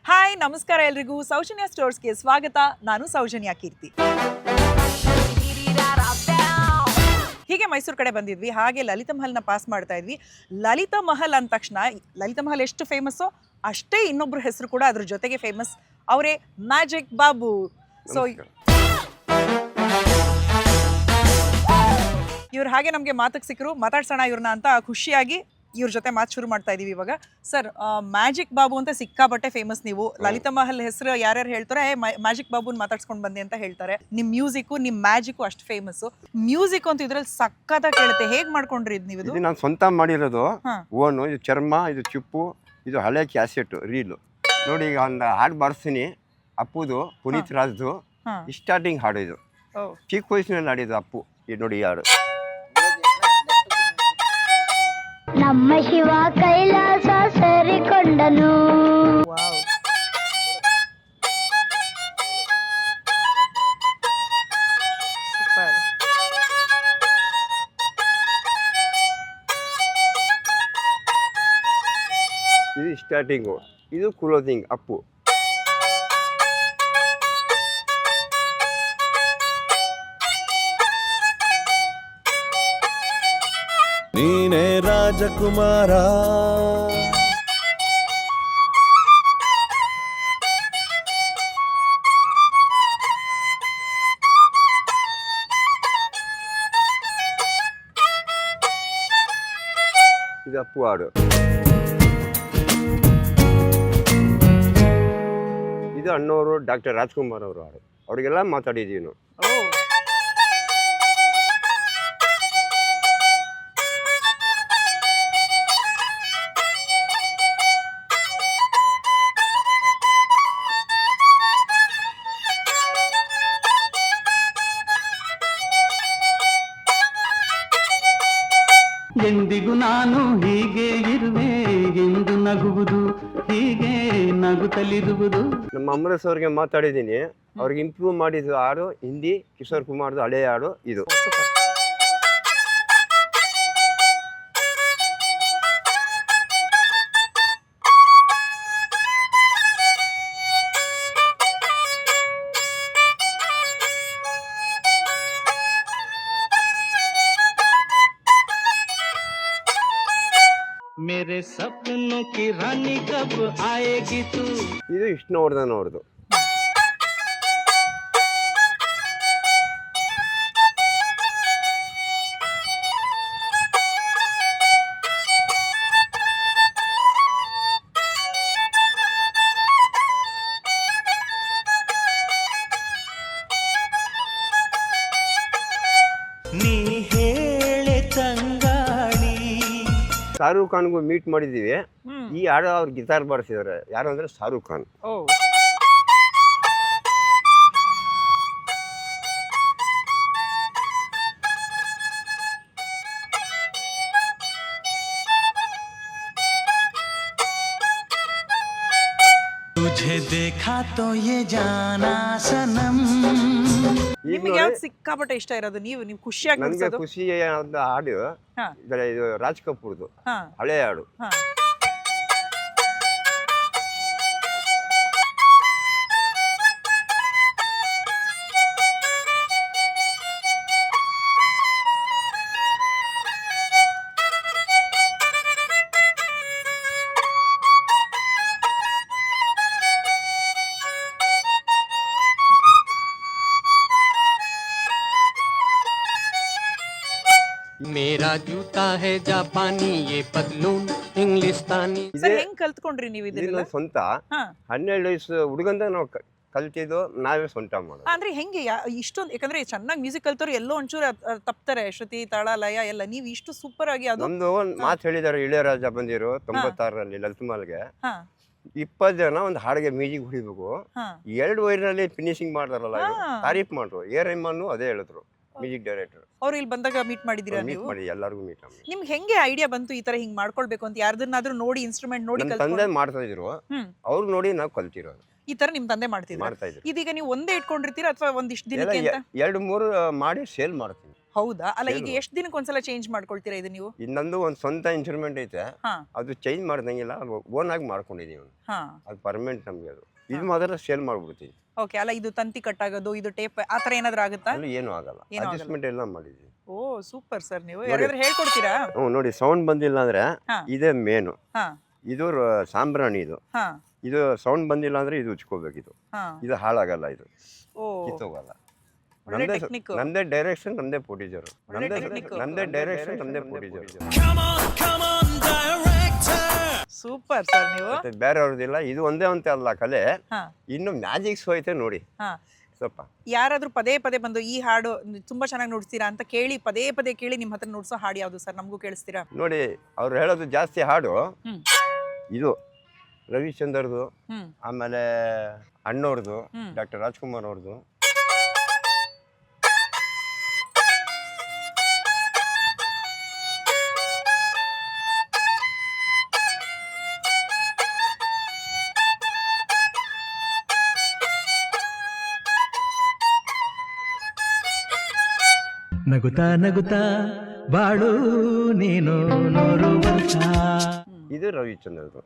Hi ನಮಸ್ಕಾರ ಎಲ್ರಿಗೂ ಸೌಜನ್ಯ ಸ್ಟೋರ್ಸ್ಗೆ ಸ್ವಾಗತ. ನಾನು ಸೌಜನ್ಯ ಕೀರ್ತಿ. ಹೀಗೆ ಮೈಸೂರು ಕಡೆ ಬಂದಿದ್ವಿ, ಹಾಗೆ ಲಲಿತ ಮಹಲ್ನ ಪಾಸ್ ಮಾಡ್ತಾ ಇದ್ವಿ. ಲಲಿತ ಮಹಲ್ ಅಂದ ತಕ್ಷಣ ಲಲಿತ ಮಹಲ್ ಎಷ್ಟು ಫೇಮಸ್ಸೋ ಅಷ್ಟೇ ಇನ್ನೊಬ್ರು ಹೆಸರು ಕೂಡ ಅದ್ರ ಜೊತೆಗೆ ಫೇಮಸ್. ಅವರೇ ಮ್ಯಾಜಿಕ್ ಬಾಬು. ಸೊ ಇವ್ರು ಹಾಗೆ ನಮಗೆ ಮಾತಕ್ಕೆ ಸಿಕ್ಕರು, ಮಾತಾಡ್ಸೋಣ ಇವ್ರನ್ನ ಅಂತ ಖುಷಿಯಾಗಿ ಇವ್ರ ಜೊತೆ ಮಾತು ಶುರು ಮಾಡ್ತಾ ಇದೀವಿ ಇವಾಗ. ಸರ್, ಮ್ಯಾಜಿಕ್ ಬಾಬು ಅಂತ ಸಿಕ್ಕಾಪಟ್ಟೆ ಫೇಮಸ್ ನೀವು. ಲಲಿತ ಮಹಲ್ ಹೆಸರು ಯಾರ್ಯಾರು ಹೇಳ್ತಾರೆ ಮ್ಯಾಜಿಕ್ ಬಾಬುನ್ ಮಾತಾಡ್ಸ್ಕೊಂಡು ಬಂದೆ ಅಂತ ಹೇಳ್ತಾರೆ. ನಿಮ್ ಮ್ಯೂಸಿಕ್ ನಿಮ್ ಮ್ಯಾಜಿಕ್ ಅಷ್ಟು ಫೇಮಸ್. ಮ್ಯೂಸಿಕ್ ಅಂತ ಇದ್ರಲ್ಲಿ ಸಕ್ಕತ್ತಾಗಿ ಕೇಳುತ್ತೆ. ಹೇಗ್ ಮಾಡ್ಕೊಂಡ್ರಿ ನೀವು? ಇದು ನಾನು ಸ್ವಂತ ಮಾಡಿರೋದು. ಓನು ಇದು ಚರ್ಮ, ಇದು ಚಿಪ್ಪು, ಇದು ಹಳೆ ಕ್ಯಾಸೆಟ್ ರೀಲು. ನೋಡಿ ಈಗ ಒಂದು ಹಾಡು ಬಾರಿಸ್ತೀನಿ, ಅಪ್ಪುದು, ಪುನೀತ್ ರಾಜ್ದು ಸ್ಟಾರ್ಟಿಂಗ್ ಹಾಡು. ಇದು ಚಿಕ್ಕ ವಯಸ್ಸಿನಲ್ಲಿ ಹಾಡಿದ್ದು ಅಪ್ಪು. ಇದು ನೋಡಿ ಈ ಹಾಡು. ನಮ್ಮ ಶಿವ ಕೈಲಾಸ ಸೇರಿಕೊಂಡನು. ಇದು ಸ್ಟಾರ್ಟಿಂಗು, ಇದು ಕ್ಲೋಸಿಂಗ್ ಅಪ್ಪು. ನೀನೇ ರಾಜಕುಮಾರ, ಇದು ಅಪ್ಪು ಹಾಡು. ಇದು ಅಣ್ಣವರು ಡಾಕ್ಟರ್ ರಾಜ್ಕುಮಾರ್ ಅವರು ಹಾಡು. ಅವ್ರಿಗೆಲ್ಲ ಮಾತಾಡಿದ್ದೀವಿ ನಾವು. ಎಂದಿಗೂ ನಾನು ಹೀಗೆ ಇರುವೆ ಎಂದು ನಗುವುದು, ಹೀಗೆ ನಗುತ್ತಲಿರುವುದು. ನಮ್ಮ ಅಮರೇಶ್ ಅವ್ರಿಗೆ ಮಾತಾಡಿದ್ದೀನಿ. ಅವ್ರಿಗೆ ಇಂಪ್ರೂವ್ ಮಾಡಿದ್ದು ಹಾಡು ಹಿಂದಿ, ಕಿಶೋರ್ ಕುಮಾರ್ದು ಹಳೆಯ ಹಾಡು ಇದು. मेरे सपनों की रानी कब आएगी तू. ಇದು ವಿಷ್ಣುವರ್ಧನ್ ಅವ್ರದ್ದು. ನೀ ಹೇಳೆ ತಂಗಾಳಿ. ಶಾರುಖ್ ಖಾನ್ಗೂ ಮೀಟ್ ಮಾಡಿದ್ದೀವಿ. ಈ ಹಾಡು ಅವ್ರು ಗಿಟಾರ್ ಬಾರಿಸಿದ್ದಾರೆ. ಯಾರು ಅಂದ್ರೆ ಶಾರುಖ್ ಖಾನ್. तुझे देखा तो ये जाना सनम. ನಿಮಗೆ ಯಾವ್ದು ಸಿಕ್ಕಾಪಟ್ಟೆ ಇಷ್ಟ ಇರೋದು? ನೀವು ಖುಷಿಯಾಗಿ ನನಗೆ ಖುಷಿ ಆದ ಹಾಡು ಇದು ರಾಜ್ ಕಪೂರ್ದು ಹಳೆ ಹಾಡು. मेरा जूता है जापानी, ये पतलून इंग्लिस्तानी. ಸರ್, ಹೆಂಗ್ ಕಲ್ತ್ಕೊಂಡ್ರಿ ನೀವು ಇದನ್ನ? ಸ್ವಂತ 12 ವಯಸ್ಸು ಹುಡುಗಂದ ನಾವು ಕಲ್ತಿದ್ದು, ನಾವೇ ಸ್ವಂತ ಮಾಡೋದು. ಅಂದ್ರೆ ಹೆಂಗೆ ಇಷ್ಟೊಂದು? ಯಾಕಂದ್ರೆ ಚೆನ್ನಾಗಿ ಮ್ಯೂಸಿಕ್ ಕಲ್ತವ್ರು ಎಲ್ಲೋ ಒಂಚೂರು ತಪ್ತಾರೆ, ಶ್ರುತಿ, ತಾಳ, ಲಯ ಎಲ್ಲ. ನೀವು ಇಷ್ಟು ಸೂಪರ್ ಆಗಿ ಅದು. ನಮ್ದು ಒಂದು ಮಾತು ಹೇಳಿದ್ದಾರೆ ಇಳೆಯರಾಜ ಬಂದಿರು 96ರಲ್ಲಿ ಲಲಿತ ಮಹಲ್ಗೆ. 20 ಜನ ಒಂದು ಹಾಡಿಗೆ ಮ್ಯೂಸಿಕ್ ಹೊಡಿಬೇಕು, 2 ವೈರ್ನಲ್ಲಿ ಫಿನಿಶಿಂಗ್ ಮಾಡ್ತಾರಲ್ಲ, ತಾರೀಫ್ ಮಾಡ್ರು. ಎ ರೆಹಮಾನ್ ಅದೇ ಹೇಳಿದ್ರು, ಮ್ಯೂಸಿಕ್ ಡೈರೆಕ್ಟರ್. ಅವ್ರು ಇಲ್ಲಿ ಬಂದಾಗ ಮೀಟ್ ಮಾಡಿದಿರಾ ಮೀಟ್ ನೀವು? ಮಾಡಿ, ಎಲ್ಲರಿಗೂ ಮೀಟ್ ಮಾಡಿ. ನಿಮ್ಗೆ ಹೆಂಗೆ ಐಡಿಯಾ ಬಂತು ಈ ತರ ಹಿಂಗ್ ಮಾಡ್ಕೊಳ್ಬೇಕು ಅಂತ? ಯಾರ್ದನ್ನಾದ್ರೂ ನೋಡಿ ಇನ್ಸ್ಟ್ರೂಮೆಂಟ್ ನೋಡಿ ನಮ್ಮ ತಂದೆ ಮಾಡ್ತಾ ಇದ್ರು, ಅವ್ರು ನೋಡಿ ನಾವು ಕಲ್ತಿರೋದು. ಈ ತರ ನಿಮ್ ತಂದೆ ಮಾಡ್ತಿದ್ರು. ಇದೀಗ ನೀವು ಒಂದೇ ಇಟ್ಕೊಂಡಿರ್ತೀರಾ ಅಥವಾ ಒಂದಿಷ್ಟು ದಿನಕ್ಕೆ ಅಂತ? 2-3 ಮಾಡಿ ಸೇಲ್ ಮಾಡ್ತೀನಿ. ಹೌದಾ? ಅಲ್ಲ, ಈಗ ಎಷ್ಟು ದಿನಕ್ಕೆ ಒಂದ್ಸಲ ಚೇಂಜ್ ಮಾಡ್ಕೊಳ್ತೀರಾ ಇದು ನೀವು? ಇನ್ನೊಂದು ಒಂದು ಸ್ವಂತ ಇನ್ಸ್ಟ್ರೂಮೆಂಟ್ ಐತೆ, ಹಾ ಅದು ಚೇಂಜ್ ಮಾಡ್ದಂಗಿಲ್ಲ, ಅದು ಓನ್ ಆಗಿ ಮಾಡ್ಕೊಂಡಿದ್ದೀವಿ. ಹಾ ಅದು ಪರ್ಮನೆಂಟ್ ನಮಗೆ. ಅದು ಇದು ಮಾತ್ರ ಸೇಲ್ ಮಾಡ್ಬಿಡ್ತೀವಿ. ಓಕೆ. ಅಲ್ಲ, ಇದು ತಂತಿ ಕಟ್ಟಾಗೋದು, ಇದು ಟೇಪ್ ಆ ಥರ ಏನಾದ್ರು ಆಗುತ್ತಾ? ಅಲ್ಲಿ ಏನೂ ಆಗಲ್ಲ, ಏನೂ ಆಗಲ್ಲ. ಅಡ್ಜಸ್ಟ್ಮೆಂಟ್ ಎಲ್ಲ ಮಾಡಿದ್ದೀವಿ. ಓ ಸೂಪರ್ ಸರ್, ನೀವು ಯಾರಾದ್ರೂ ಹೇಳ್ಕೊಡ್ತೀರಾ? ಹ್ಞೂ ನೋಡಿ, ಸೌಂಡ್ ಬಂದಿಲ್ಲ ಅಂದರೆ ಹಾ ಇದೇ ಮೇನು. ಹಾ ಇದು ಸಾಂಬ್ರಾಣಿ. ಇದು ಹಾ ಇದು ಸೌಂಡ್ ಬಂದಿಲ್ಲ ಅಂದರೆ ಇದು ಉಚ್ಕೋಬೇಕಿದು. ಹಾ ಇದು ಹಾಳಾಗಲ್ಲ, ಇದು ಓ ಕಿತ್ತೋಗಲ್ಲ. ಒಳ್ಳೆ ಟೆಕ್ನಿಕ್. ನಮ್ಮದೇ ಡೈರೆಕ್ಷನ್, ನಮ್ಮದೇ ಪ್ರೊಡ್ಯೂಸರು. ಒಳ್ಳೆ technique. ನಮ್ಮದೇ ಡೈರೆಕ್ಷನ್, ನಮ್ಮದೇ ಪ್ರೊಡ್ಯೂಸರು. ಸೂಪರ್ ಸರ್ ನೀವು. ಮತ್ತೆ ಬೇರೆಯವ್ರದ್ದಿಲ್ಲ. ಇದು ಒಂದೇ ಅಂತ ಅಲ್ಲ ಕಲೆ, ಹಾ ಇನ್ನು ಮ್ಯಾಜಿಕ್ಸ್ ಐತೆ ನೋಡಿ ಹಾ ಸ್ವಲ್ಪ. ಯಾರಾದ್ರೂ ಪದೇ ಪದೇ ಬಂದು ಈ ಹಾಡು ತುಂಬಾ ಚೆನ್ನಾಗಿ ನುಡಿಸ್ತೀರಾ ಅಂತ ಕೇಳಿ ಪದೇ ಪದೇ ಕೇಳಿ ನಿಮ್ಮ ಹತ್ರ ನುಡ್ಸೋ ಹಾಡು ಯಾವುದು ಸರ್? ನಮಗೂ ಕೇಳಿಸ್ತೀರಾ? ನೋಡಿ, ಅವ್ರು ಹೇಳೋದು ಜಾಸ್ತಿ ಹಾಡು ಹ್ಮ್ ಇದು ರವಿಚಂದ್ರದು, ಹ್ಮ್ ಆಮೇಲೆ ಅಣ್ಣವ್ರದ್ದು, ಹ್ಮ್. ಡಾಕ್ಟರ್ ರಾಜ್ಕುಮಾರ್ ಅವ್ರದ್ದು. ನಗುತ್ತಾ ನಗುತ್ತಾ ಬಾಳು ನೀನು 100 ವರ್ಷ. ಇದು ರವಿಚಂದ್ರದು.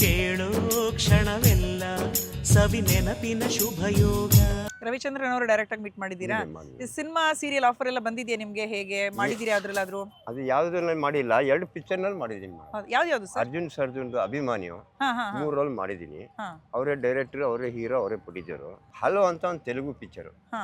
ಕೇಳೋ ಕ್ಷಣವೆಲ್ಲ ಸವಿ ನೆನಪಿನ ಶುಭಯೋಗ. ರವಿಚಂದ್ರನ್ ಅವರು ಡೈರೆಕ್ಟ್ ಆಗಿ ಮೀಟ್ ಮಾಡಿದ್ದೀರಾ? ಈ ಸಿನಿಮಾ ಸೀರಿಯಲ್ ಆಫರ್ ಎಲ್ಲ ಬಂದಿದೆಯಾ ನಿಮ್ಗೆ? ಹೇಗೆ ಮಾಡಿದ್ದೀರಾ ಅದ್ರಲ್ಲಾದ್ರೂ? ಅದು ಯಾವುದನ್ನ ಮಾಡಿಲ್ಲ, 2 ಪಿಕ್ಚರ್ನಲ್ಲಿ ಮಾಡಿದ್ದೀನಿ. ಯಾವ್ದು ಸರ್? ಅರ್ಜುನ್ ಸರ್ಜುನ್ದು ಅಭಿಮಾನಿಯು ಹಾ ಹಾ 3 ರೋಲ್ ಮಾಡಿದ್ದೀನಿ. ಹಾ ಅವರೇ ಡೈರೆಕ್ಟರ್, ಅವರೇ ಹೀರೋ, ಅವರೇ ಪ್ರೊಡ್ಯೂಸರು. ಹಲೋ ಅಂತ ಒಂದು ತೆಲುಗು ಪಿಕ್ಚರು, ಹಾ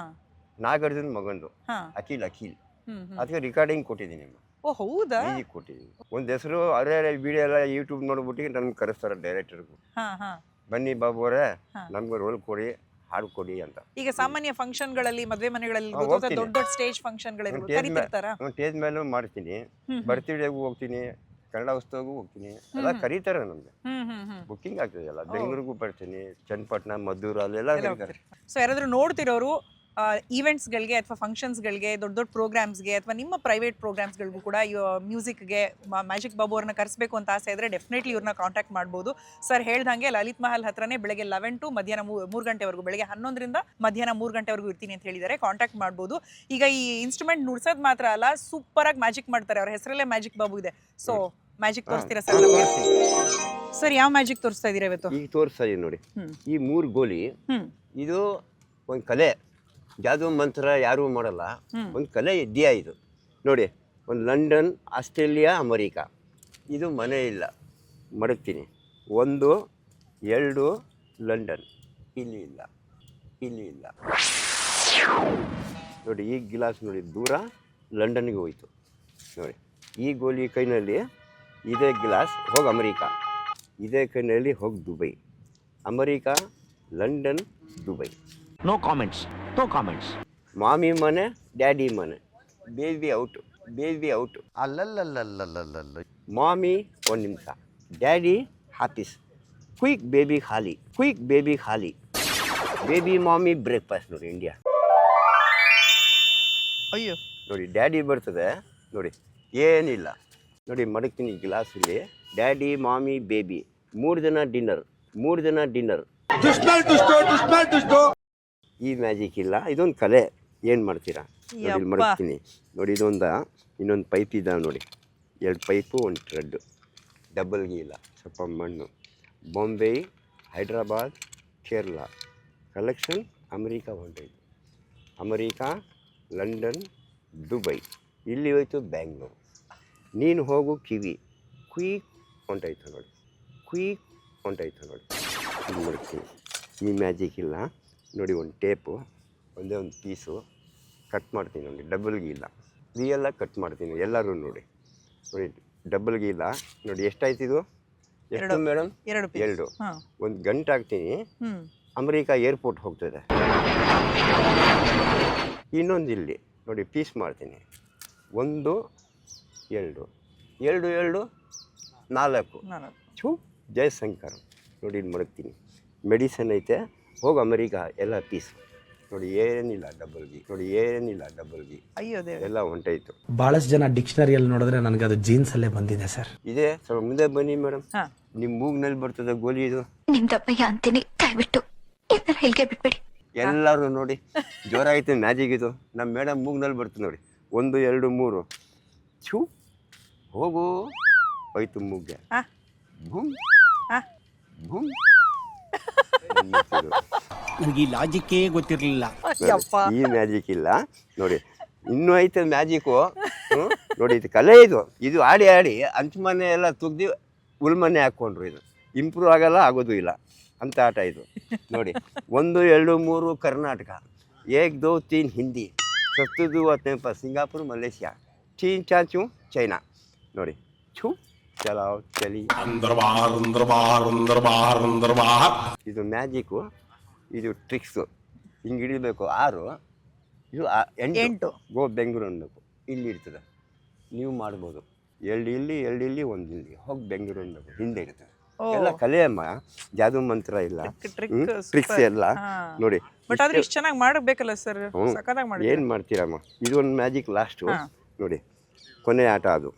ನಾಗಾರ್ಜುನ್ ಮಗಂದು, ಹಾ ಅಖಿಲ್. ಹ್ಮ್ ಅದಕ್ಕೆ ರಿಕಾರ್ಡಿಂಗ್ ಕೊಟ್ಟಿದ್ದೀನಿ, ಓ ಹೌದಾ? ಮ್ಯೂಸಿಕ್ ಕೊಟ್ಟಿದ್ದೀನಿ. ಒಂದು ಹೆಸರು ಅವರೇ ವಿಡಿಯೋ ಎಲ್ಲ ಯೂಟ್ಯೂಬ್ ನೋಡ್ಬಿಟ್ಟು ನಮ್ಗೆ ಕರೆಸ್ತಾರೆ ಡೈರೆಕ್ಟರ್ಗೂ. ಹಾ ಹಾ ಬನ್ನಿ ಬಾಬು ಅವರೇ, ಹಾ. ನಮ್ಗೆ ರೋಲ್ ಕೊಡಿ, ಹಾಡು ಕೊಡಿ ಅಂತ. ಈಗ ಸಾಮಾನ್ಯ ಫಂಕ್ಷನ್ಗಳಲ್ಲಿ, ಮದುವೆ ಮನೆಗಳಲ್ಲಿ ಹಾ, ದೊಡ್ಡ ಹೋಗ್ತೀನಿ. ದೊಡ್ಡ ಸ್ಟೇಜ್ ಫಂಕ್ಷನ್ಗಳಿರ್ಬೋದು, ಕರೀತಿರ್ತಾರಾ? ಸ್ಟೇಜ್ ಮೇಲೂ ಮಾಡ್ತೀನಿ, ಬರ್ತ್ಡೇಗೂ ಹೋಗ್ತೀನಿ, ಕನ್ನಡ ಉತ್ಸವಗೂ ಹೋಗ್ತೀನಿ, ಎಲ್ಲ ಕರೀತಾರೆ ನಮ್ಗೆ. ಬುಕ್ಕಿಂಗ್ ಆಗ್ತದೆಲ್ಲ. ಬೆಂಗಳೂರಿಗೂ ಬರ್ತೀನಿ, ಚನ್ನಪಟ್ಟಣ, ಮದ್ದೂರು, ಅಲ್ಲೆಲ್ಲ ಕರೀತಾರೆ. ಸೊ ಯಾರಾದ್ರೂ ನೋಡ್ತಿರೋರು ಈವೆಂಟ್ಸ್ಗಳಿಗೆ ಅಥವಾ ಫಂಕ್ಷನ್ಸ್ಗಳಿಗೆ, ದೊಡ್ಡ ದೊಡ್ಡ ಪ್ರೋಗ್ರಾಮ್ಸ್ಗೆ ಅಥವಾ ನಿಮ್ಮ ಪ್ರೈವೇಟ್ ಪ್ರೋಗ್ರಾಮ್ಸ್ಗಳಿಗೂ ಕೂಡ ಮ್ಯೂಸಿಕ್ಗೆ ಮ್ಯಾಜಿಕ್ ಬಾಬು ಅವ್ರನ್ನ ಕರೆಸಬೇಕು ಅಂತ ಆಸೆ ಇದ್ರೆ ಡೆಫಿನೆಟ್ಲಿ ಇವ್ರನ್ನ ಕಾಂಟ್ಯಾಕ್ಟ್ ಮಾಡ್ಬೋದು. ಸರ್ ಹೇಳ್ದಂಗೆ ಲಲಿತ್ ಮಹಲ್ ಹತ್ರನೇ ಬೆಳಗ್ಗೆ 11 to ಮಧ್ಯಾಹ್ನ 3 ಗಂಟೆವರೆಗೂ, ಬೆಳಗ್ಗೆ 11ರಿಂದ ಮಧ್ಯಾಹ್ನ 3 ಗಂಟೆವರೆಗೂ ಇರ್ತೀನಿ ಅಂತ ಹೇಳಿದ್ದಾರೆ. ಕಾಂಟ್ಯಾಕ್ಟ್ ಮಾಡ್ಬೋದು. ಈಗ ಈ ಇನ್ಸ್ಟ್ರೂಮೆಂಟ್ ನುಡ್ಸೋದು ಮಾತ್ರ ಅಲ್ಲ, ಸೂಪರ್ ಆಗಿ ಮ್ಯಾಜಿಕ್ ಮಾಡ್ತಾರೆ. ಅವ್ರ ಹೆಸರಲ್ಲೇ ಮ್ಯಾಜಿಕ್ ಬಾಬು ಇದೆ. ಸೊ ಮ್ಯಾಜಿಕ್ ತೋರಿಸ್ತೀರಾ ಸರ್ ನಮಗೆ? ಸರ್ ಯಾವ ಮ್ಯಾಜಿಕ್ ತೋರಿಸ್ತಾ ಇದೀರಾ ಇವತ್ತು? ಈಗ ತೋರಿಸ್ತಾ ಇದೀನಿ ನೋಡಿ. ಈ 3 ಗೋಲಿ, ಹ್ಮ್ ಇದು ಒಂದು ಕಲೆ. ಜಾದು ಮಂತ್ರ ಯಾರೂ ಮಾಡಲ್ಲ, ಒಂದು ಕಲೆ ಇದೆಯಾ ಇದು ನೋಡಿ. ಒಂದು ಲಂಡನ್, ಆಸ್ಟ್ರೇಲಿಯಾ, ಅಮರಿಕಾ. ಇದು ಮನೆ ಇಲ್ಲ, ಮಡಗ್ತೀನಿ. 1 2 ಲಂಡನ್, ಇಲ್ಲಿ ಇಲ್ಲ, ಇಲ್ಲಿ ಇಲ್ಲ ನೋಡಿ. ಈ ಗಿಲಾಸ್ ನೋಡಿ, ದೂರ ಲಂಡನ್ಗೆ ಹೋಯ್ತು ನೋಡಿ. ಈ ಗೋಲಿ ಕೈನಲ್ಲಿ ಇದೇ ಗಿಲಾಸ್ ಹೋಗಿ ಅಮರಿಕಾ, ಇದೇ ಕೈನಲ್ಲಿ ಹೋಗಿ Dubai. America, London, Dubai. No comments, no comments. Mummy ಮನೆ, ಡ್ಯಾಡಿ ಮನೆ. Baby out, baby out. ಅಲ್ಲಲ್ಲಲ್ಲಲ್ಲಲ್ಲಲ್ಲ. ಮಾಮಿ 1 ನಿಮಿಷ, ಡ್ಯಾಡಿ ಆಫೀಸ್. ಕ್ವಿಕ್ ಬೇಬಿ ಖಾಲಿ, ಕ್ವಿಕ್ ಬೇಬಿ ಖಾಲಿ. ಬೇಬಿ ಮಾಮಿ ಬ್ರೇಕ್ಫಾಸ್ಟ್ ನೋಡಿ, ಇಂಡಿಯಾ ಅಯ್ಯೋ ನೋಡಿ. ಡ್ಯಾಡಿ ಬರ್ತದೆ ನೋಡಿ, ಏನಿಲ್ಲ ನೋಡಿ. ಮಡಗ್ತೀನಿ ಗ್ಲಾಸಲ್ಲಿ, ಡ್ಯಾಡಿ, ಮಾಮಿ, ಬೇಬಿ. 3 ಜನ ಡಿನ್ನರ್, 3 ಜನ ಡಿನ್ನರ್. ಈ ಮ್ಯಾಜಿಕ್ ಇಲ್ಲ, ಇದೊಂದು ಕಲೆ. ಏನು ಮಾಡ್ತೀರಾ ನೋಡಿ, ಇಲ್ಲಿ ಮಡಗ್ತೀನಿ ನೋಡಿ. ಇನ್ನೊಂದು ಪೈಪ್ ಇದ್ದಾವೆ ನೋಡಿ, 2 ಪೈಪು, 1 ಥ್ರೆಡ್. ಡಬಲ್ ಗೀಲ, ಸ್ವಲ್ಪ ಮಣ್ಣು. ಬಾಂಬೆ, ಹೈದ್ರಾಬಾದ್, ಕೇರಳ. ಕಲೆಕ್ಷನ್ ಅಮೆರಿಕಾ ಹೊಂಟೋಯ್ತು, ಅಮೆರಿಕಾ, ಲಂಡನ್, ದುಬೈ. ಇಲ್ಲಿ ಹೋಯ್ತು ಬ್ಯಾಂಗ್ಳೂರು. ನೀನು ಹೋಗು ಕಿವಿ, ಕ್ವೀಕ್ ಹೊಂಟೋಯ್ತು ನೋಡಿ, ಕ್ವೀಕ್ ಹೊಂಟೋಯ್ತು ನೋಡಿ. ಇಲ್ಲಿ ಮಡಗ್ತೀನಿ. ಈ ಮ್ಯಾಜಿಕ್ ಇಲ್ಲ ನೋಡಿ. ಒಂದು ಟೇಪು, ಒಂದೇ ಒಂದು ಪೀಸು ಕಟ್ ಮಾಡ್ತೀನಿ ನೋಡಿ. ಡಬಲ್ ಗೀಲ ರಿಯಲ್ಲ ಕಟ್ ಮಾಡ್ತೀನಿ, ಎಲ್ಲರೂ ನೋಡಿ. ನೋಡಿ ಡಬಲ್ ಗೀಲ ನೋಡಿ. ಎಷ್ಟಾಯ್ತಿದು? ಎಷ್ಟು ಮೇಡಮ್? 2. ಒಂದು ಗಂಟೆ ಹಾಕ್ತೀನಿ, ಅಮೆರಿಕಾ ಏರ್ಪೋರ್ಟ್ ಹೋಗ್ತದೆ. ಇನ್ನೊಂದು ಇಲ್ಲಿ ನೋಡಿ, ಪೀಸ್ ಮಾಡ್ತೀನಿ. 1 2 2 2 4. ಛೂ, ಜಯಶಂಕರ್ ನೋಡಿ. ಇಲ್ಲಿ ಮಡಗ್ತೀನಿ. ಮೆಡಿಸನ್ ಐತೆ, ಹೋಗಿ ಅಮೆರಿಕಾ, ಎಲ್ಲ ಪೀಸ್ ನೋಡಿ ಏನಿಲ್ಲ ಡಬಲ್ ಗಿ ಅಯ್ಯೋ ದೇವ್ರೆ. ಎಲ್ಲ ಹೊಂಟೋಯ್ತು. ಬಹಳಷ್ಟು ಜನ ಡಿಕ್ಷನರಿಯಲ್ಲಿ ನೋಡಿದ್ರೆ ನನಗೆ ಅದು ಜೀನ್ಸ್ ಅಲ್ಲೇ ಬಂದಿದೆ ಸರ್. ಇದೆ ಸ್ವಲ್ಪ ಮುಂದೆ ಬನ್ನಿ ಮೇಡಮ್. ಹಾ. ನಿಮ್ಮ ಮೂಗ್ನಲ್ಲಿ ಬರ್ತದೆ ಗೋಲಿ ಇದು. ನಿಮ್ದಪ್ಪಯ್ಯ ಅಂತೀನಿ, ದಯವಿಟ್ಟು ಇದನ್ನ ಹೇಳಿಕೆ ಬಿಟ್ಬಿಡಿ. ಎಲ್ಲರೂ ನೋಡಿ ಜೋರ ಐತೆ ಮ್ಯಾಜಿಕ್ ಇದು. ನಮ್ಮ ಮೇಡಮ್ ಮೂಗ್ನಲ್ಲಿ ಬರ್ತದೆ ನೋಡಿ. 1 2 3 ಛೂ ಹೋಗು ಹೋಯ್ತು ಮೂಗ್ಗೆ. ಹಾ. ಭೂಮ್ ಹಾ. ಭೂಮ್. ನನಗೆ ಈ ಲಾಜಿಕ್ಕೇ ಗೊತ್ತಿರಲಿಲ್ಲ. ಅಯ್ಯಪ್ಪ. ಈ ಮ್ಯಾಜಿಕ್ ಇಲ್ಲ ನೋಡಿ, ಇನ್ನೂ ಐತೆ ಮ್ಯಾಜಿಕ್ಕು. ನೋಡಿ ಇದು ಕಲೆ ಇದು ಆಡಿ ಅಂಚು ಮನೆ ಎಲ್ಲ ತುಗ್ದು ಉಳ್ಮನೆ ಹಾಕ್ಕೊಂಡ್ರು. ಇದು ಇಂಪ್ರೂವ್ ಆಗಲ್ಲ, ಆಗೋದು ಇಲ್ಲ ಅಂತ ಆಟ ಇದು. ನೋಡಿ 1 2 3 Karnataka, 1 2 3 Hindi, 7 2 18 Singapore Malaysia, 3 4 China. ನೋಡಿ ಛೂ ಚಲಾವ್ ಚಲಿ. ಇದು ಮ್ಯಾಜಿಕ್ಕು, ಇದು ಟ್ರಿಕ್ಸು. ಹಿಂಗೆ ಹಿಡಿಬೇಕು 6, ಇದು 8 ಗೋ ಬೆಂಗಳೂರು ಅನ್ಬೇಕು. ಇಲ್ಲಿ ಇರ್ತದೆ, ನೀವು ಮಾಡ್ಬೋದು. 2 ಇಲ್ಲಿ 1 ಇಲ್ಲಿ ಹೋಗಿ ಬೆಂಗಳೂರು ಅನ್ಬೇಕು, ಹಿಂದೆ ಇರ್ತದೆ. ಎಲ್ಲ ಕಲೆ ಅಮ್ಮ, ಜಾದು ಮಂತ್ರ ಇಲ್ಲ, ಟ್ರಿಕ್ಸ್ ಎಲ್ಲ ನೋಡಿ. ಬಟ್ ಆದ್ರೆ ಇಷ್ಟು ಚೆನ್ನಾಗಿ ಮಾಡಬೇಕಲ್ಲ ಸರ್, ಸಖತ್ತಾಗಿ ಮಾಡಿ. ಏನು ಮಾಡ್ತೀರಮ್ಮ, ಇದು ಒಂದು ಮ್ಯಾಜಿಕ್ ಲಾಸ್ಟು ನೋಡಿ. ಕೊನೆ ಆಟ ಅದು.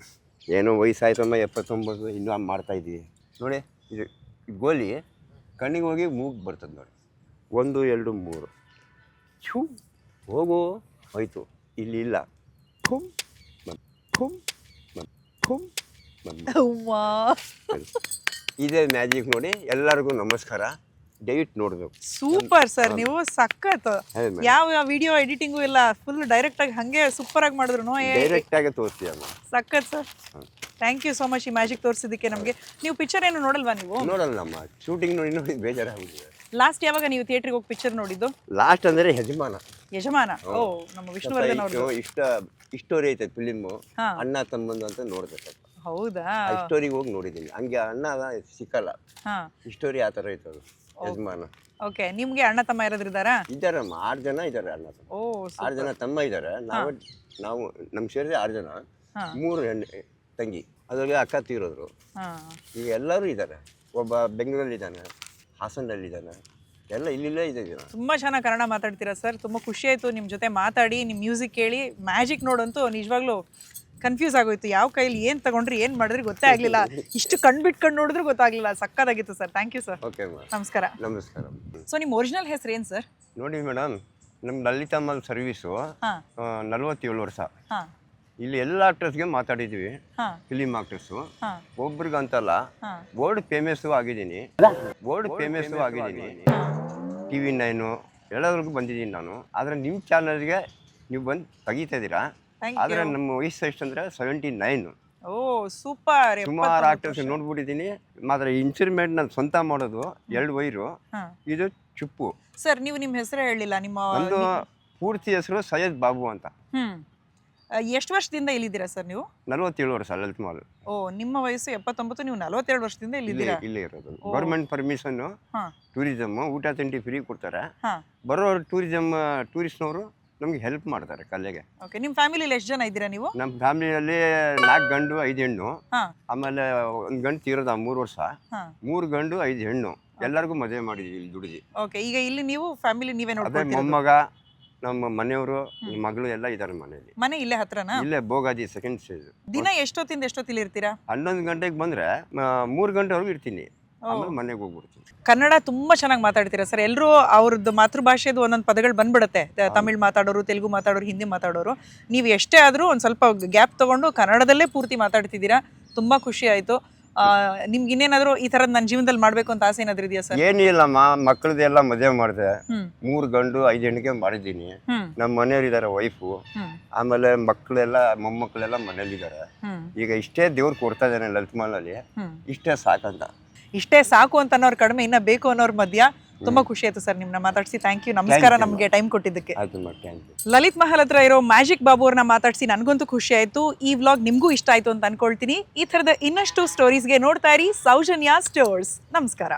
ಏನೋ ವಯಸ್ಸಾಯ್ತಮ್ಮ 79, ಇನ್ನೂ ಮಾಡ್ತಾ ಇದ್ದೀವಿ ನೋಡಿ. ಇದು ಗೋಲಿ ಕಣ್ಣಿಗೆ ಹೋಗಿ ಮೂಗು ಬರ್ತದೆ ನೋಡಿ. 1 2 3 ಛೂ ಹೋಗು ಹೋಯ್ತು, ಇಲ್ಲಿ ಇಲ್ಲ. ಖುಮ್ ಖುಮ್ ಖುಮ್. ಇದೇ ಮ್ಯಾಜಿಕ್ ನೋಡಿ. ಎಲ್ಲರಿಗೂ ನಮಸ್ಕಾರ. ದಯವಿಟ್ಟು ನೋಡಬೇಕು. ಸೂಪರ್ ಸರ್, ನೀವು ಸಖತ್. ಯಾವ ವಿಡಿಯೋ ಎಡಿಟಿಂಗು ಇಲ್ಲ, ಫುಲ್ ಡೈರೆಕ್ಟ್ ಆಗಿ ಹಂಗೆ ಸೂಪರ್ ಆಗಿ ಮಾಡಿದ್ರು. ಡೈರೆಕ್ಟ್ ಆಗಿ ತೋರಿಸ್ತೀಯಮ್ಮ. ಸಖತ್ sir, thank you so much ಈ ಮ್ಯಾಜಿಕ್ ತೋರಿಸಿದ್ದಕ್ಕೆ ನಮಗೆ. ನೀವು ಪಿಕ್ಚರ್ ಏನು ನೋಡಲ್ವಾ ನೀವು? ನೋಡಲ್ಲಮ್ಮ, ಶೂಟಿಂಗ್ ನೋಡಿ ಬೇಜಾರಾಗ್ಬಿಟ್ಟಿದೆ. ಲಾಸ್ಟ್ ಯಾವಾಗ ನೀವು ಥಿಯೇಟ್ರಿಗೆ ಹೋಗಿ ಪಿಕ್ಚರ್ ನೋಡಿದ್ದು? ಲಾಸ್ಟ್ ಅಂದರೆ ಯಜಮಾನ. ಓ, ನಮ್ಮ ವಿಷ್ಣುವರ್ಧನ್ ಅವ್ರದ್ದು. ಇಷ್ಟೋರಿ ಐತೆ ಫಿಲಿಮು, ಅಣ್ಣ ತಮ್ಮಂದು ಅಂತ ನೋಡಿದೆ. ಹೌದಾ? ಇಸ್ಟೋರಿಗೆ ಹೋಗಿ ನೋಡಿದ್ದೀನಿ. ಹಂಗೆ ಅಣ್ಣ ಸಿಕ್ಕಲ್ಲ. ಇಸ್ಟೋರಿ ಆ ಥರ ಐತೆ ಅದು ಯಜಮಾನ. ಓಕೆ, ನಿಮ್ಗೆ ಅಣ್ಣ ತಮ್ಮ ಯಾರಾದ್ರೂ ಇದ್ದಾರಾ? ಇದ್ದಾರಮ್ಮ, 6 ಜನ ಇದ್ದಾರೆ ಅಣ್ಣ ತಮ್ಮ. ಓ, 6 ಜನ ತಮ್ಮ ಇದ್ದಾರೆ. ನಾವು ನಮ್ಮ ಸೇರಿದ್ರೆ 6 ಜನ, 3 ತಂಗಿ, ಅದ್ರಲ್ಲಿ ಅಕ್ಕ ತೀರೋದ್ರು. ಈಗ ಎಲ್ಲರೂ ಇದ್ದಾರೆ. ಒಬ್ಬ ಬೆಂಗಳೂರಲ್ಲಿದ್ದಾನೆ, ಹಾಸನಲ್ಲಿದ್ದಾನೆ, ಎಲ್ಲ ಇಲ್ಲಿಲ್ಲೇ ಇದ್ದೀವಿ. ತುಂಬಾ ಚೆನ್ನಾಗಿ ಕನ್ನಡ ಮಾತಾಡ್ತೀರಾ ಸರ್, ತುಂಬಾ ಖುಷಿ ಆಯ್ತು ನಿಮ್ಮ ಜೊತೆ ಮಾತಾಡಿ. ನಿಮ್ಮ ಮ್ಯೂಸಿಕ್ ಕೇಳಿ ಮ್ಯಾಜಿಕ್ ನೋಡಂತೂ ನಿಜವಾಗ್ಲೂ ಕನ್ಫ್ಯೂಸ್ ಆಗೋಯ್ತು. ಯಾವ ಕೈಲಿ ಏನು ತಗೊಂಡ್ರಿ ಏನು ಮಾಡಿದ್ರಿ ಗೊತ್ತೇ ಆಗಲಿಲ್ಲ. ಇಷ್ಟು ಕಣ್ಣು ನೋಡಿದ್ರು ಗೊತ್ತಾಗಲಿಲ್ಲ. ಸಕ್ಕತ್ತಾಗಿತ್ತು sir, thank you sir. Okay, ನಮಸ್ಕಾರ. ನಮಸ್ಕಾರ. ಸೊ ನಿಮ್ಮ ಒರಿಜಿನಲ್ ಹೆಸರು ಏನು ಸರ್? ನೋಡಿ ಮೇಡಮ್, ನಮ್ಮ ಲಲಿತಮ್ಮ ಸರ್ವಿಸು 47 ವರ್ಷ. ಇಲ್ಲಿ ಎಲ್ಲ ಆಕ್ಟರ್ಸ್ಗೆ ಮಾತಾಡಿದ್ದೀವಿ, ಫಿಲಿಮ್ ಆಕ್ಟರ್ಸು. ಒಬ್ರಿಗಂತಲ್ಲ, ವರ್ಲ್ಡ್ ಫೇಮಸ್ಸು ಆಗಿದ್ದೀನಿ. TV9 ಎಲ್ಲರಿಗೂ ಬಂದಿದ್ದೀನಿ ನಾನು. ಆದರೆ ನಿಮ್ಮ ಚಾನಲ್ಗೆ ನೀವು ಬಂದು ತೆಗಿತಾ ಇದ್ದೀರಾ. ಆದರೆ ನಮ್ಮ ವಯಸ್ಸು ಎಷ್ಟಂದ್ರೆ 79. ಓ ಸೂಪರ್. ಸುಮಾರು ಆಕ್ಟರ್ಸ್ ನೋಡ್ಬಿಟ್ಟಿದ್ದೀನಿ. ಮಾತ್ರ ಇನ್ಸ್ಟ್ರೂಮೆಂಟ್ ನಾನು ಸ್ವಂತ ಮಾಡೋದು 2 ವೈರು. ಇದು ಚುಪ್ಪು. ಸರ್ ನೀವು ನಿಮ್ಮ ಹೆಸರು ಹೇಳಿಲ್ಲ. ನಿಮ್ಮ ಒಂದು ಪೂರ್ತಿ ಹೆಸರು ಸೈಯದ್ ಬಾಬು ಅಂತ. ಎಷ್ಟು ವರ್ಷದಿಂದ ಇಲ್ಲಿದ್ದೀರಾ ಸರ್ ನೀವು? 47 ವರ್ಷ ಲಲಿತ್ ಮಾಲ್. ಓ, ನಿಮ್ಮ ವಯಸ್ಸು 79, ನೀವು 42 ವರ್ಷದಿಂದ ಇಲ್ಲಿದ್ದೀರಾ? ಇಲ್ಲೇ ಇರೋದು. ಗೌರ್ಮೆಂಟ್ ಪರ್ಮಿಷನ್, ಟೂರಿಸಮ್, ಊಟ ತಿಂಡಿ ಫ್ರೀ ಕೊಡ್ತಾರೆ. ಬರೋರು ಟೂರಿಸ್ಟ್ನವರು ನಮ್ಗೆ ಹೆಲ್ಪ್ ಮಾಡ್ತಾರೆ ಕಲೆಗೆ. ಓಕೆ, ನಿಮ್ಮ ಫ್ಯಾಮಿಲಿಯಲ್ಲಿ ಎಷ್ಟು ಜನ ಇದ್ದೀರಾ ನೀವು? ನಮ್ಮ ಫ್ಯಾಮಿಲಿಯಲ್ಲಿ 4 ಗಂಡು 5 ಹೆಣ್ಣು. ಆಮೇಲೆ 1 ಗಂಡು ತೀರೋದ 3 ವರ್ಷ. 3 ಗಂಡು 5 ಹೆಣ್ಣು. ಎಲ್ಲರಿಗೂ ಮದುವೆ ಮಾಡಿದ್ವಿ ಇಲ್ಲಿ ದುಡಿದು. ಓಕೆ, ಈಗ ಇಲ್ಲಿ ನೀವು ಫ್ಯಾಮಿಲಿ ನೀವೇ ನೋಡ್ಕೊಳ್ತೀರಾ? ಮೊಮ್ಮಗ, ನಮ್ಮ ಮನೆಯವರು, ಮಗಳು ಎಲ್ಲ ಇದ್ದಾರೆ ಮನೆಯಲ್ಲಿ. ಮನೆ ಇಲ್ಲೇ ಹತ್ರನಾ? ಇಲ್ಲೇ ಬೋಗಾದಿ ಸೆಕೆಂಡ್ ಸ್ಟೇಜ್. ದಿನ ಎಷ್ಟೊತ್ತಿಂದ ಎಷ್ಟೊತ್ತಿಲ್ಲಿ ಇರ್ತೀರಾ? 11 ಗಂಟೆಗೆ ಬಂದ್ರೆ 3 ಗಂಟೆವರೆಗೂ ಇರ್ತೀನಿ. ಆಮೇಲೆ ಮನೆಗೆ ಹೋಗ್ಬಿಡ್ತೀನಿ. ಕನ್ನಡ ತುಂಬಾ ಚೆನ್ನಾಗಿ ಮಾತಾಡ್ತೀರಾ ಸರ್. ಎಲ್ಲರೂ ಅವ್ರದ್ದು ಮಾತೃಭಾಷೆದು ಒಂದೊಂದು ಪದಗಳು ಬಂದ್ಬಿಡುತ್ತೆ. ತಮಿಳ್ ಮಾತಾಡೋರು, ತೆಲುಗು ಮಾತಾಡೋರು, ಹಿಂದಿ ಮಾತಾಡೋರು. ನೀವು ಎಷ್ಟೇ ಆದರೂ ಒಂದು ಸ್ವಲ್ಪ ಗ್ಯಾಪ್ ತಗೊಂಡು ಕನ್ನಡದಲ್ಲೇ ಪೂರ್ತಿ ಮಾತಾಡ್ತಿದ್ದೀರಾ. ತುಂಬಾ ಖುಷಿ ಆಯ್ತು. ನಿಮ್ಗೆ ಇನ್ನೇನಾದ್ರು ಈ ಥರದ್ದು ನನ್ನ ಜೀವನದಲ್ಲಿ ಮಾಡಬೇಕು ಅಂತ ಆಸೆ ಏನಾದ್ರು ಇದೆಯಾ ಸರ್? ಏನಿಲ್ಲಮ್ಮ, ಮಕ್ಕಳದೆಲ್ಲ ಮದುವೆ ಮಾಡಿದೆ. 3 ಗಂಡು 5 ಹೆಣ್ಣಿಗೆ ಮಾಡಿದ್ದೀನಿ. ನಮ್ಮ ಮನೆಯವ್ರು ಇದ್ದಾರೆ, ವೈಫು. ಆಮೇಲೆ ಮಕ್ಕಳೆಲ್ಲ, ಮೊಮ್ಮಕ್ಕಳೆಲ್ಲ ಮನೇಲಿದ್ದಾರೆ. ಈಗ ಇಷ್ಟೇ ದೇವ್ರು ಕೊಡ್ತಾ ಇದ್ದಾನೆ ಲಲಿತ್ ಮಾಲಲ್ಲಿ. ಇಷ್ಟೇ ಸಾಕಂತ. ಇಷ್ಟೇ ಸಾಕು ಅಂತ ಅನ್ನೋರು ಕಡಿಮೆ, ಇನ್ನ ಬೇಕು ಅನ್ನೋರ್ ಮಧ್ಯ. ತುಂಬಾ ಖುಷಿ ಆಯ್ತು ಸರ್ ನಿಮ್ಮನ್ನ ಮಾತಾಡ್ಸಿ. ಥ್ಯಾಂಕ್ ಯು, ನಮಸ್ಕಾರ. ನಮಗೆ ಟೈಮ್ ಕೊಟ್ಟಿದ್ದಕ್ಕೆ. ಲಲಿತ್ ಮಹಲ್ ಹತ್ರ ಇರೋ ಮ್ಯಾಜಿಕ್ ಬಾಬು ಅವ್ರನ್ನ ಮಾತಾಡ್ಸಿ ನನಗಂತೂ ಖುಷಿ ಆಯ್ತು. ಈ ವ್ಲಾಗ್ ನಿಮಗೂ ಇಷ್ಟ ಆಯ್ತು ಅಂತ ಅನ್ಕೊಳ್ತೀನಿ. ಈ ಥರದ ಇನ್ನಷ್ಟು ಸ್ಟೋರೀಸ್ಗೆ ನೋಡ್ತಾ ಇರಿ ಸೌಜನ್ಯ ಸ್ಟೋರ್ಸ್. ನಮಸ್ಕಾರ.